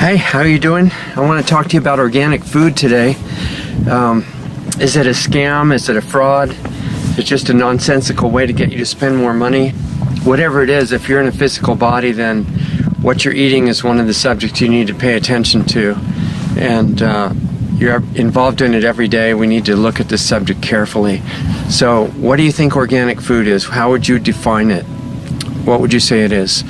Hey, how are you doing? I want to talk to you about organic food today. Is it a scam? Is it a fraud? Is it just a nonsensical way to get you to spend more money? Whatever it is, if you're in a physical body, then what you're eating is one of the subjects you need to pay attention to. And you're involved in it every day. We need to look at this subject carefully. So what do you think organic food is? How would you define it? What would you say it is?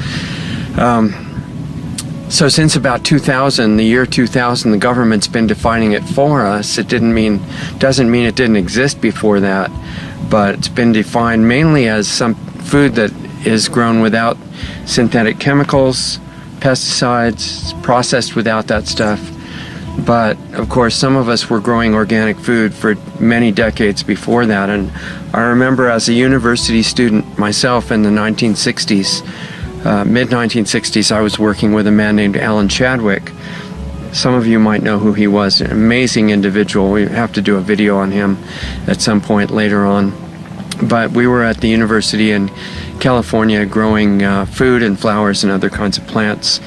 So since about 2000, the year 2000, the government's been defining it for us. It doesn't mean it didn't exist before that, but it's been defined mainly as some food that is grown without synthetic chemicals, pesticides, processed without that stuff. But of course, some of us were growing organic food for many decades before that. And I remember as a university student myself in the 1960s, mid-1960s, I was working with a man named Alan Chadwick. Some of you might know who he was, an amazing individual. We have to do a video on him at some point later on. But we were at the university in California growing food and flowers and other kinds of plants,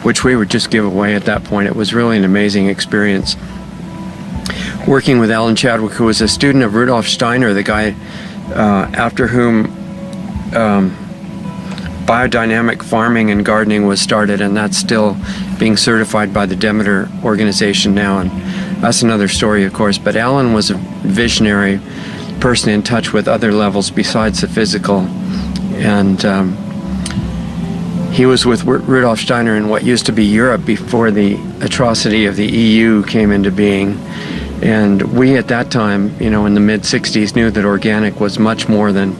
which we would just give away at that point. It was really an amazing experience. Working with Alan Chadwick, who was a student of Rudolf Steiner, the guy after whom biodynamic farming and gardening was started, and that's still being certified by the Demeter organization now, and that's another story, of course. But Alan was a visionary person in touch with other levels besides the physical, and he was with Rudolf Steiner in what used to be Europe before the atrocity of the EU came into being. And we at that time, you know, in the mid-60s, knew that organic was much more than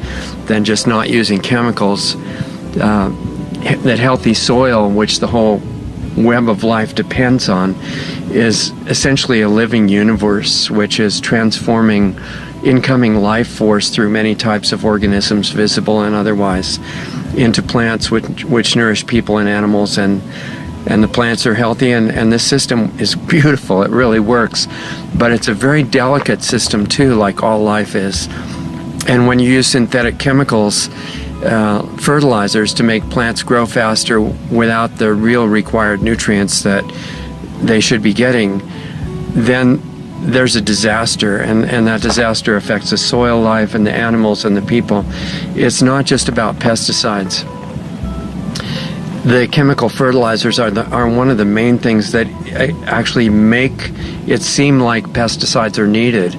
just not using chemicals. That healthy soil, which the whole web of life depends on, is essentially a living universe which is transforming incoming life force through many types of organisms, visible and otherwise, into plants which nourish people and animals, and the plants are healthy, and this system is beautiful. It really works, but it's a very delicate system too, like all life is. And when you use synthetic chemicals, fertilizers, to make plants grow faster without the real required nutrients that they should be getting, then there's a disaster, and that disaster affects the soil life and the animals and the people. It's not just about pesticides. The chemical fertilizers are one of the main things that actually make it seem like pesticides are needed,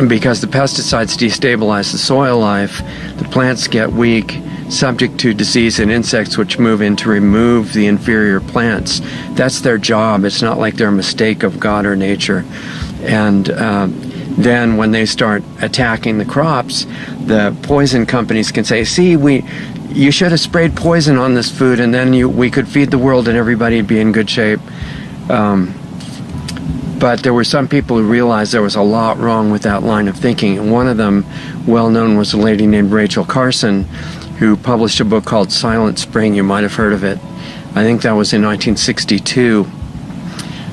because the pesticides destabilize the soil life. The plants get weak, subject to disease and insects, which move in to remove the inferior plants. That's their job. It's not like they're a mistake of God or nature. And then when they start attacking the crops, the poison companies can say, see, you should have sprayed poison on this food, and then we could feed the world and everybody'd be in good shape. But there were some people who realized there was a lot wrong with that line of thinking. And one of them, well known, was a lady named Rachel Carson, who published a book called Silent Spring. You might have heard of it. I think that was in 1962,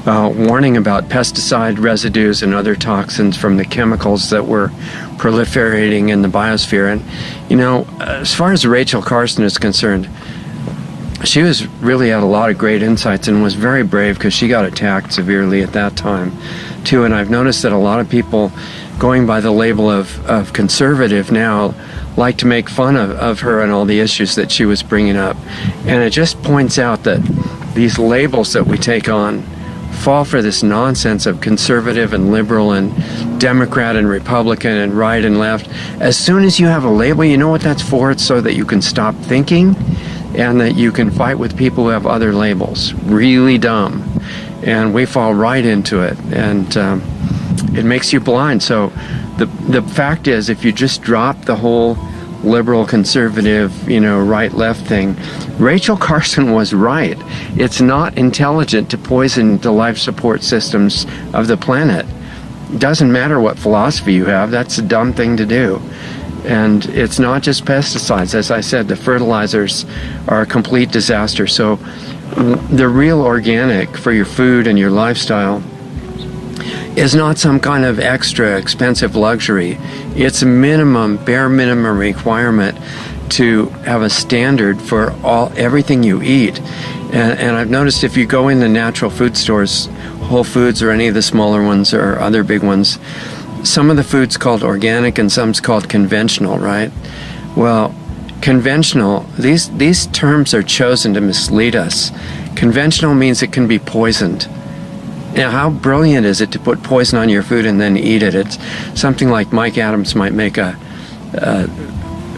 warning about pesticide residues and other toxins from the chemicals that were proliferating in the biosphere. And, you know, as far as Rachel Carson is concerned, she really had a lot of great insights and was very brave, because she got attacked severely at that time too. And I've noticed that a lot of people going by the label of conservative now like to make fun of her and all the issues that she was bringing up. And it just points out that these labels that we take on fall for this nonsense of conservative and liberal and Democrat and Republican and right and left. As soon as you have a label, you know what that's for? It's so that you can stop thinking, and that you can fight with people who have other labels. Really dumb. And we fall right into it, and it makes you blind. So the fact is, if you just drop the whole liberal, conservative, you know, right-left thing, Rachel Carson was right. It's not intelligent to poison the life support systems of the planet. It doesn't matter what philosophy you have. That's a dumb thing to do. And it's not just pesticides. As I said, the fertilizers are a complete disaster. So the real organic for your food and your lifestyle is not some kind of extra expensive luxury. It's a bare minimum requirement to have a standard for everything you eat. And I've noticed if you go into natural food stores, Whole Foods or any of the smaller ones or other big ones, some of the food's called organic and some's called conventional, right? Well, conventional, these terms are chosen to mislead us. Conventional means it can be poisoned. Now, how brilliant is it to put poison on your food and then eat it? It's something like Mike Adams might make a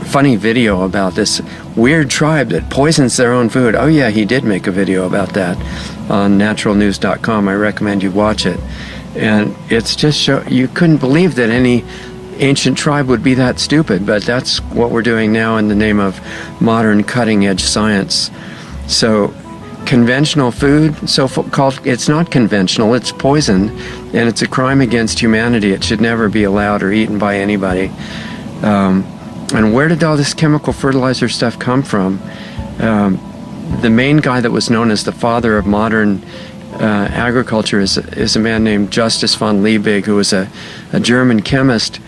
funny video about this weird tribe that poisons their own food. Oh yeah, he did make a video about that on naturalnews.com. I recommend you watch it. And it's just you couldn't believe that any ancient tribe would be that stupid, but that's what we're doing now in the name of modern cutting-edge science. So conventional food, so-called, it's not conventional, it's poison, and it's a crime against humanity. It should never be allowed or eaten by anybody. And where did all this chemical fertilizer stuff come from? The main guy that was known as the father of modern agriculture is a man named Justus von Liebig, who was a German chemist,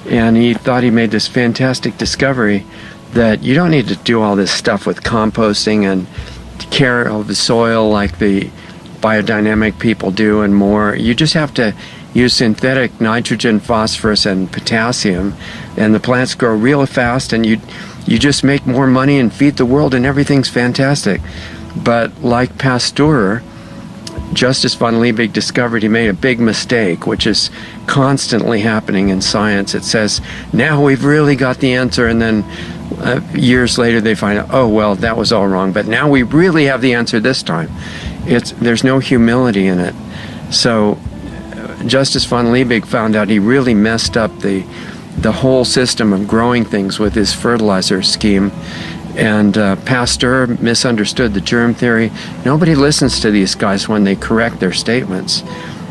and he thought he made this fantastic discovery that you don't need to do all this stuff with composting and care of the soil like the biodynamic people do and more. You just have to use synthetic nitrogen, phosphorus, and potassium, and the plants grow real fast, and you just make more money and feed the world, and everything's fantastic. But like Pasteur, Justus von Liebig discovered he made a big mistake, which is constantly happening in science. It says, now we've really got the answer, and then years later they find out, oh, well, that was all wrong, but now we really have the answer this time. There's no humility in it. So Justus von Liebig found out he really messed up the whole system of growing things with his fertilizer scheme. And Pasteur misunderstood the germ theory. Nobody listens to these guys when they correct their statements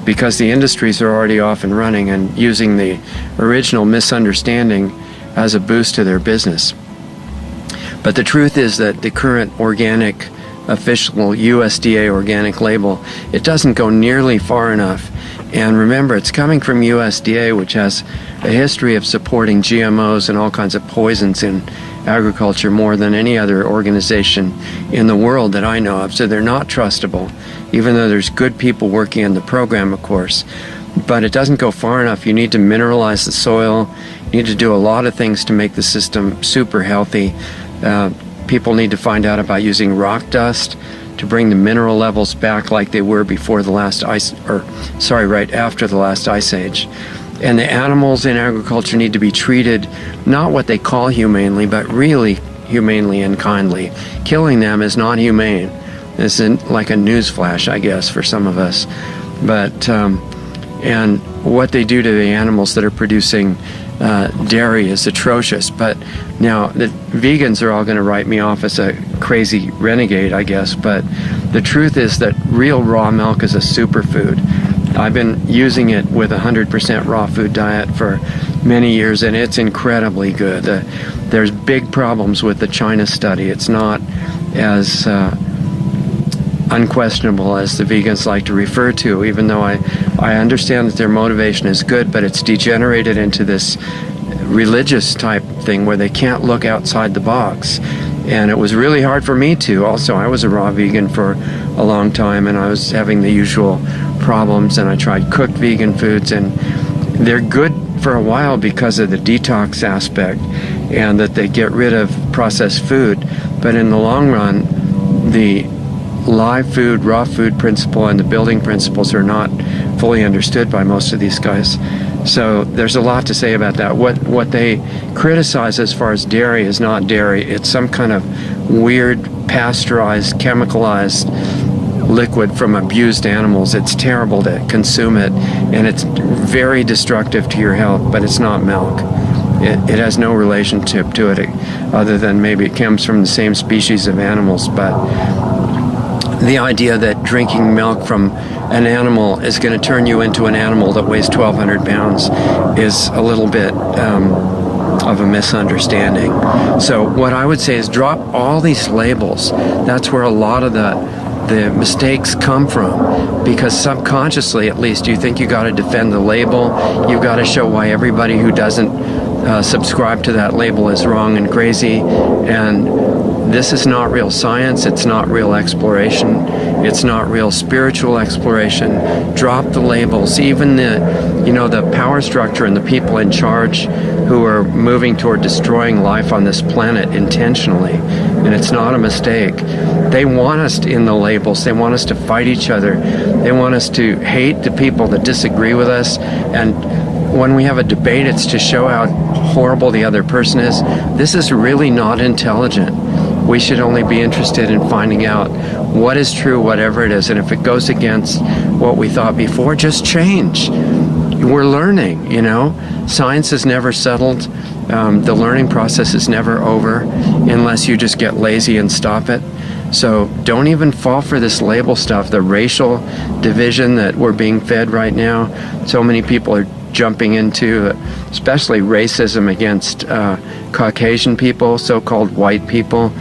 because the industries are already off and running and using the original misunderstanding as a boost to their business. But the truth is that the current organic, official USDA organic label, it doesn't go nearly far enough. And remember, it's coming from USDA, which has a history of supporting GMOs and all kinds of poisons in agriculture more than any other organization in the world that I know of. So they're not trustable, even though there's good people working in the program, of course. But it doesn't go far enough. You need to mineralize the soil. You need to do a lot of things to make the system super healthy. People need to find out about using rock dust to bring the mineral levels back like they were before the last right after the last ice age. And the animals in agriculture need to be treated not what they call humanely, but really humanely and kindly. Killing them is not humane. This isn't like a newsflash, I guess, for some of us. But and what they do to the animals that are producing dairy is atrocious. But now the vegans are all going to write me off as a crazy renegade, I guess. But the truth is that real raw milk is a superfood. I've been using it with a 100% raw food diet for many years, and it's incredibly good. There's big problems with the China study. It's not as unquestionable as the vegans like to refer to, even though I understand that their motivation is good, but it's degenerated into this religious type thing where they can't look outside the box. And it was really hard for me too. Also, I was a raw vegan for a long time, and I was having the usual problems, and I tried cooked vegan foods, and they're good for a while because of the detox aspect and that they get rid of processed food. But in the long run, the live food, raw food principle and the building principles are not fully understood by most of these guys. So there's a lot to say about that. What they criticize as far as dairy is not dairy. It's some kind of weird pasteurized, chemicalized liquid from abused animals. It's terrible to consume it, and it's very destructive to your health, but it's not milk. It has no relationship to it other than maybe it comes from the same species of animals. But the idea that drinking milk from an animal is going to turn you into an animal that weighs 1,200 pounds is a little bit of a misunderstanding. So what I would say is drop all these labels. That's where a lot of the mistakes come from, because subconsciously, at least, you think you got to defend the label. You got to show why everybody who doesn't subscribe to that label as wrong and crazy. And this is not real science. It's not real exploration. It's not real spiritual exploration. Drop the labels. Even the power structure and the people in charge who are moving toward destroying life on this planet intentionally, and it's not a mistake. They want us in the labels. They want us to fight each other. They want us to hate the people that disagree with us. And when we have a debate, it's to show how horrible the other person is. This is really not intelligent. We should only be interested in finding out what is true, whatever it is. And if it goes against what we thought before, just change. We're learning, Science is never settled. The learning process is never over unless you just get lazy and stop it. So don't even fall for this label stuff, the racial division that we're being fed right now. So many people are jumping into, especially racism against Caucasian people, so-called white people.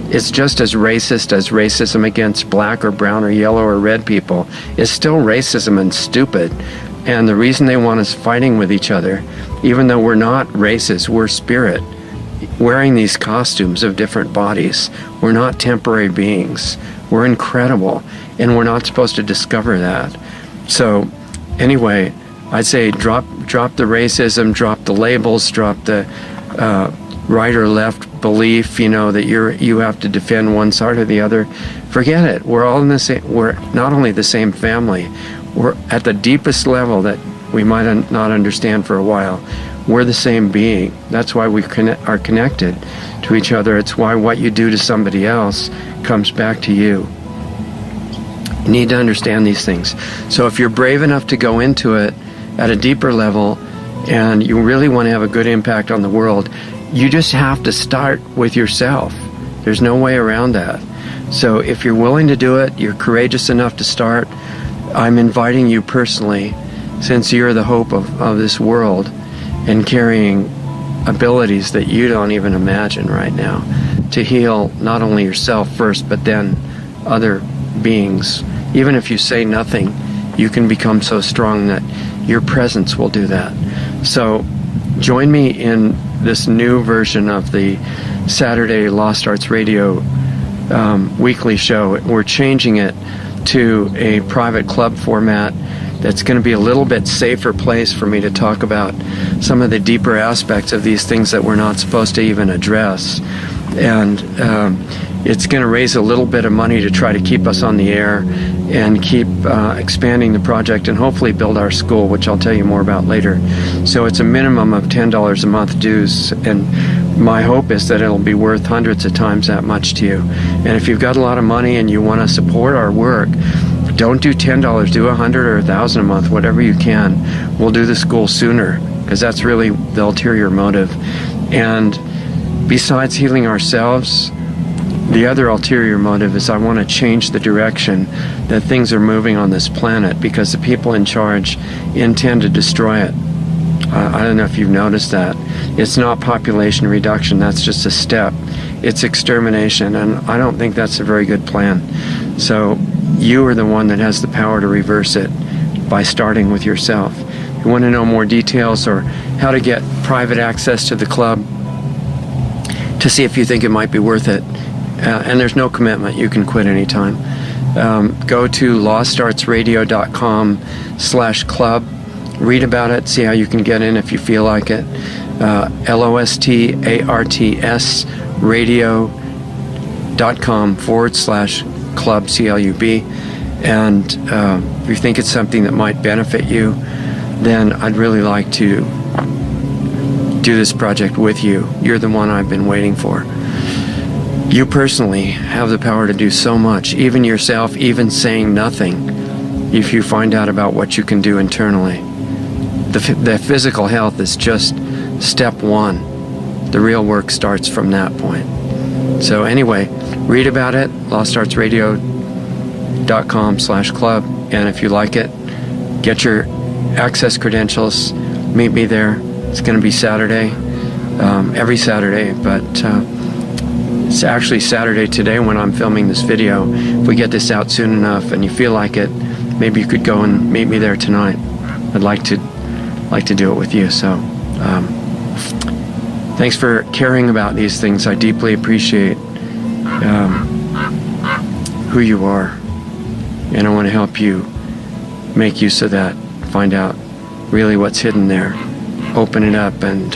It's just as racist as racism against black or brown or yellow or red people. It's still racism and stupid. And the reason they want us fighting with each other, even though we're not races, we're spirit, wearing these costumes of different bodies. We're not temporary beings. We're incredible, and we're not supposed to discover that. So anyway, I'd say drop the racism, drop the labels, drop the right or left belief, that you have to defend one side or the other. Forget it. We're all in the same. We're not only the same family. We're at the deepest level that we might not understand for a while. We're the same being. That's why we are connected to each other. It's why what you do to somebody else comes back to you. You need to understand these things. So if you're brave enough to go into it at a deeper level and you really want to have a good impact on the world, you just have to start with yourself. There's no way around that. So if you're willing to do it, you're courageous enough to start, I'm inviting you personally, since you're the hope of this world and carrying abilities that you don't even imagine right now, to heal not only yourself first, but then other beings. Even if you say nothing, you can become so strong that your presence will do that. So join me in this new version of the Saturday Lost Arts Radio weekly show. We're changing it to a private club format that's going to be a little bit safer place for me to talk about some of the deeper aspects of these things that we're not supposed to even address. And it's going to raise a little bit of money to try to keep us on the air and keep expanding the project and hopefully build our school, which I'll tell you more about later. So it's a minimum of $10 a month dues, and my hope is that it'll be worth hundreds of times that much to you. And if you've got a lot of money and you want to support our work, don't do $10, do $100 or $1,000 a month, whatever you can. We'll do the school sooner, because that's really the ulterior motive. And besides healing ourselves, the other ulterior motive is I want to change the direction that things are moving on this planet, because the people in charge intend to destroy it. I don't know if you've noticed that. It's not population reduction, that's just a step. It's extermination, and I don't think that's a very good plan. So you are the one that has the power to reverse it by starting with yourself. If you want to know more details or how to get private access to the club, to see if you think it might be worth it, and there's no commitment, you can quit anytime, go to lostartsradio.com/club. Read about it, see how you can get in if you feel like it. LOSTARTS radio.com/club, CLUB. And if you think it's something that might benefit you, then I'd really like to do this project with you. You're the one I've been waiting for. You personally have the power to do so much, even yourself, even saying nothing, if you find out about what you can do internally. The physical health is just step one. The real work starts from that point. So anyway, read about it, lostartsradio.com/club, and if you like it, get your access credentials, meet me there. It's going to be Saturday, every Saturday, but it's actually Saturday today when I'm filming this video. If we get this out soon enough and you feel like it, maybe you could go and meet me there tonight. I'd like to do it with you. So Thanks for caring about these things. I deeply appreciate who you are, and I want to help you make use of that, find out really what's hidden there, open it up, and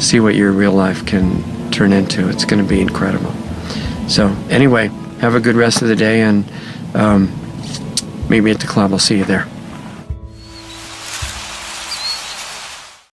see what your real life can turn into. It's going to be incredible. So anyway, have a good rest of the day, and meet me at the club. I'll see you there.